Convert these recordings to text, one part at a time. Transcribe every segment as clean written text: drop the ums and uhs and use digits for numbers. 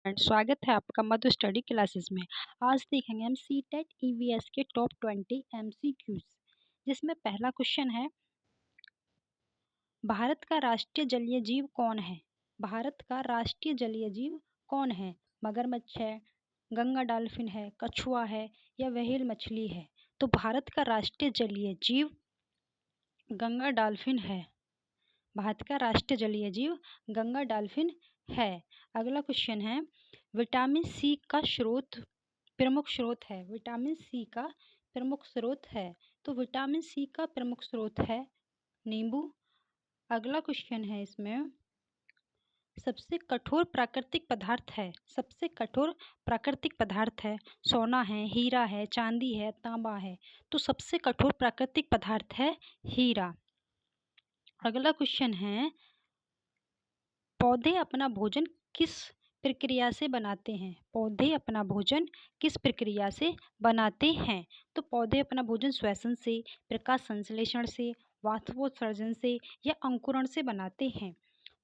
स्वागत है आपका मधु स्टडी क्लासेस में। आज देखेंगे हम सीटेट ईवीएस के टॉप 20 एमसीक्यूज, जिसमें पहला क्वेश्चन है, भारत का राष्ट्रीय जलीय जीव कौन है? भारत का राष्ट्रीय जलीय जीव कौन है? मगरमच्छ है, गंगा डॉल्फिन है, कछुआ है या व्हेल मछली है? तो भारत का राष्ट्रीय जलीय जीव गंगा डॉल्फिन है। भारत का राष्ट्रीय जलीय जीव गंगा डॉल्फिन है। अगला क्वेश्चन है, विटामिन सी का प्रमुख स्रोत है। विटामिन सी का प्रमुख स्रोत है। तो विटामिन सी का प्रमुख स्रोत है नींबू। अगला क्वेश्चन है, इसमें सबसे कठोर प्राकृतिक पदार्थ है। सबसे कठोर प्राकृतिक पदार्थ है सोना है, हीरा है, चांदी है, तांबा है। तो सबसे कठोर प्राकृतिक पदार्थ है हीरा। अगला क्वेश्चन है, पौधे अपना भोजन किस प्रक्रिया से बनाते हैं? पौधे अपना भोजन किस प्रक्रिया से बनाते हैं? तो पौधे अपना भोजन श्वसन से, प्रकाश संश्लेषण से, वाष्पोत्सर्जन से या अंकुरण से बनाते हैं।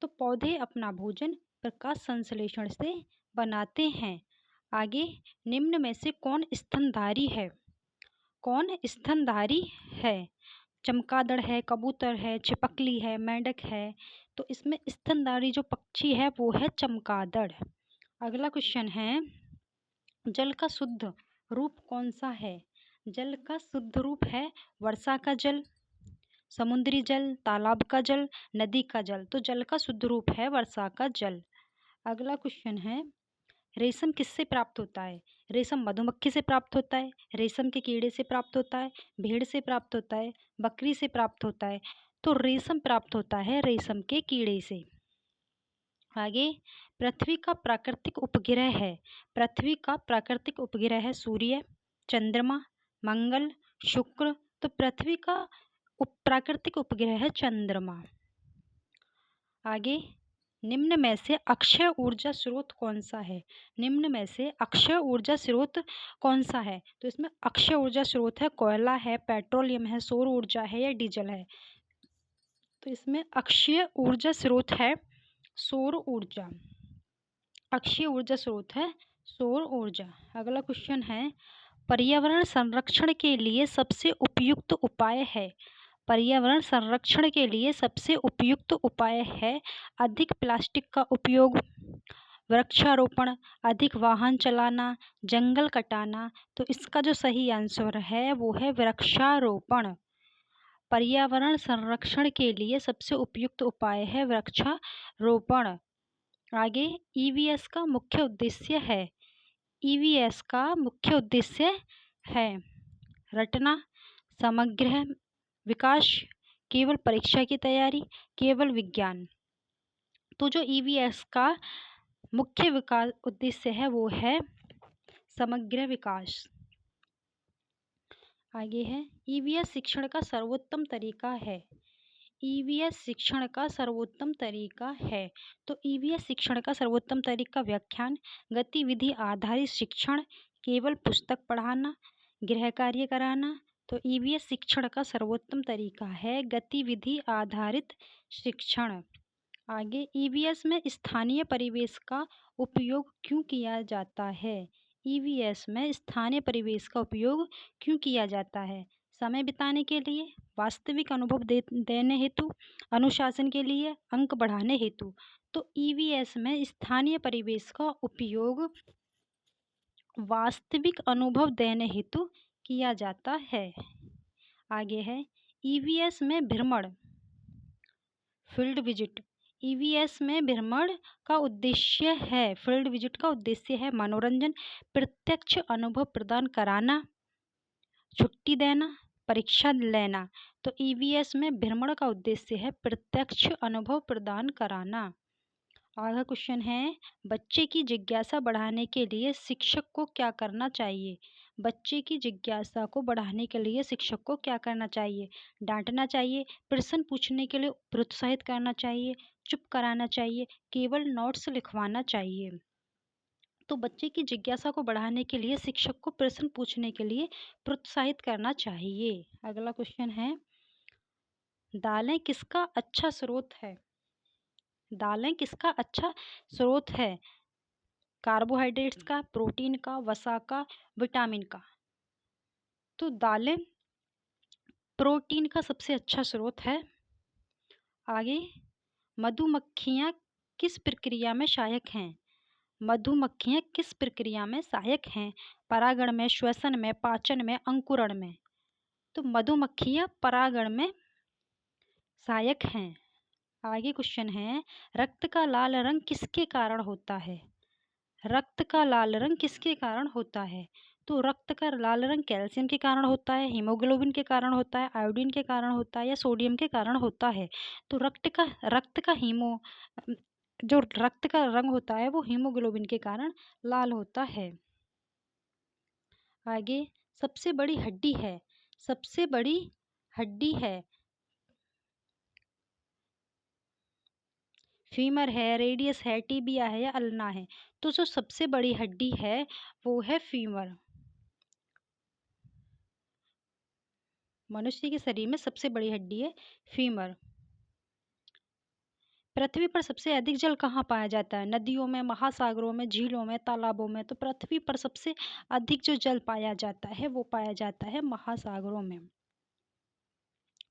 तो पौधे अपना भोजन प्रकाश संश्लेषण से बनाते हैं। आगे, निम्न में से कौन स्तनधारी है? कौन स्तनधारी है? चमगादड़ है, कबूतर है, छिपकली है, मेंढक है। तो इसमें स्तनधारी जो पक्षी है वो है चमगादड़। अगला क्वेश्चन है, जल का शुद्ध रूप कौन सा है? जल का शुद्ध रूप है वर्षा का जल, समुद्री जल, तालाब का जल, नदी का जल। तो जल का शुद्ध रूप है वर्षा का जल। अगला क्वेश्चन है, रेशम किससे प्राप्त होता है? रेशम मधुमक्खी से प्राप्त होता है, रेशम के कीड़े से प्राप्त होता है, भेड़ से प्राप्त होता है, बकरी से प्राप्त होता है। तो रेशम प्राप्त होता है रेशम के कीड़े से। आगे, पृथ्वी का प्राकृतिक उपग्रह है। पृथ्वी का प्राकृतिक उपग्रह है सूर्य, चंद्रमा, मंगल, शुक्र। तो पृथ्वी का प्राकृतिक उपग्रह है चंद्रमा। आगे, निम्न में से अक्षय ऊर्जा स्रोत कौन सा है? निम्न में से अक्षय ऊर्जा स्रोत कौन सा है? तो इसमें अक्षय ऊर्जा स्रोत है कोयला है, पेट्रोलियम है, सौर ऊर्जा है या डीजल है। तो इसमें अक्षय ऊर्जा स्रोत है सौर ऊर्जा। अक्षय ऊर्जा स्रोत है सौर ऊर्जा। अगला क्वेश्चन है, पर्यावरण संरक्षण के लिए सबसे उपयुक्त उपाय है। पर्यावरण संरक्षण के लिए सबसे उपयुक्त उपाय है अधिक प्लास्टिक का उपयोग, वृक्षारोपण, अधिक वाहन चलाना, जंगल कटाना। तो इसका जो सही आंसर है वो है वृक्षारोपण। पर्यावरण संरक्षण के लिए सबसे उपयुक्त उपाय है वृक्षारोपण। आगे, ईवीएस का मुख्य उद्देश्य है। ईवीएस का मुख्य उद्देश्य है रटना, समग्र विकास, केवल परीक्षा की तैयारी, केवल विज्ञान। तो जो ईवीएस का मुख्य विकास उद्देश्य है वो है समग्र विकास। आगे है, ईवीएस शिक्षण का सर्वोत्तम तरीका है। ईवीएस शिक्षण का सर्वोत्तम तरीका है। तो ईवीएस शिक्षण का सर्वोत्तम तरीका व्याख्यान, गतिविधि आधारित शिक्षण, केवल पुस्तक पढ़ाना, गृह कार्य कराना। तो ईवीएस शिक्षण का सर्वोत्तम तरीका है गतिविधि आधारित शिक्षण। आगे, ईवीएस में स्थानीय परिवेश का उपयोग क्यों किया जाता है? ईवीएस में स्थानीय परिवेश का उपयोग क्यों किया जाता है? समय बिताने के लिए, वास्तविक अनुभव देने हेतु, अनुशासन के लिए, अंक बढ़ाने हेतु। तो ईवीएस में स्थानीय परिवेश का उपयोग वास्तविक अनुभव देने हेतु किया जाता है। आगे है, ईवीएस में भ्रमण, फील्ड विजिट। ईवीएस में भ्रमण का उद्देश्य है, फील्ड विजिट का उद्देश्य है मनोरंजन, प्रत्यक्ष अनुभव प्रदान कराना, छुट्टी देना, परीक्षा लेना। तो ईवीएस में भ्रमण का उद्देश्य है प्रत्यक्ष अनुभव प्रदान कराना। आगे क्वेश्चन है, बच्चे की जिज्ञासा बढ़ाने के लिए शिक्षक को क्या करना चाहिए? बच्चे की जिज्ञासा को बढ़ाने के लिए शिक्षक को क्या करना चाहिए? डांटना चाहिए, प्रश्न पूछने के लिए प्रोत्साहित करना चाहिए, चुप कराना चाहिए, केवल नोट्स लिखवाना चाहिए। तो बच्चे की जिज्ञासा को बढ़ाने के लिए शिक्षक को प्रश्न पूछने के लिए प्रोत्साहित करना चाहिए। अगला क्वेश्चन है, दालें किसका अच्छा स्रोत है? दालें किसका अच्छा स्रोत है? कार्बोहाइड्रेट्स का, प्रोटीन का, वसा का, विटामिन का। तो दालें प्रोटीन का सबसे अच्छा स्रोत है। आगे, मधुमक्खियाँ किस प्रक्रिया में सहायक हैं? मधुमक्खियाँ किस प्रक्रिया में सहायक हैं? परागण में, श्वसन में, पाचन में, अंकुरण में। तो मधुमक्खियाँ परागण में सहायक हैं। आगे क्वेश्चन है, रक्त का लाल रंग किसके कारण होता है? रक्त का लाल रंग किसके कारण होता है? तो रक्त का लाल रंग कैल्शियम के कारण होता है, हीमोग्लोबिन के कारण होता है, आयोडीन के कारण होता है या सोडियम के कारण होता है। तो जो रक्त का रंग होता है वो हीमोग्लोबिन के कारण लाल होता है। आगे, सबसे बड़ी हड्डी है, सबसे बड़ी हड्डी है, फीमर है, रेडियस है, टिबिया है या अल्ना है। तो जो सबसे बड़ी हड्डी है वो है फीमर। मनुष्य के शरीर में सबसे बड़ी हड्डी है फीमर। पृथ्वी पर सबसे अधिक जल कहाँ पाया जाता है? नदियों में, महासागरों में, झीलों में, तालाबों में। तो पृथ्वी पर सबसे अधिक जो जल पाया जाता है वो पाया जाता है महासागरों में।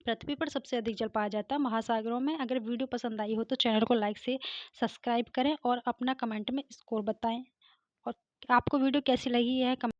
पृथ्वी पर सबसे अधिक जल पाया जाता है महासागरों में। अगर वीडियो पसंद आई हो तो चैनल को लाइक से सब्सक्राइब करें और अपना कमेंट में स्कोर बताएं। और आपको वीडियो कैसी लगी है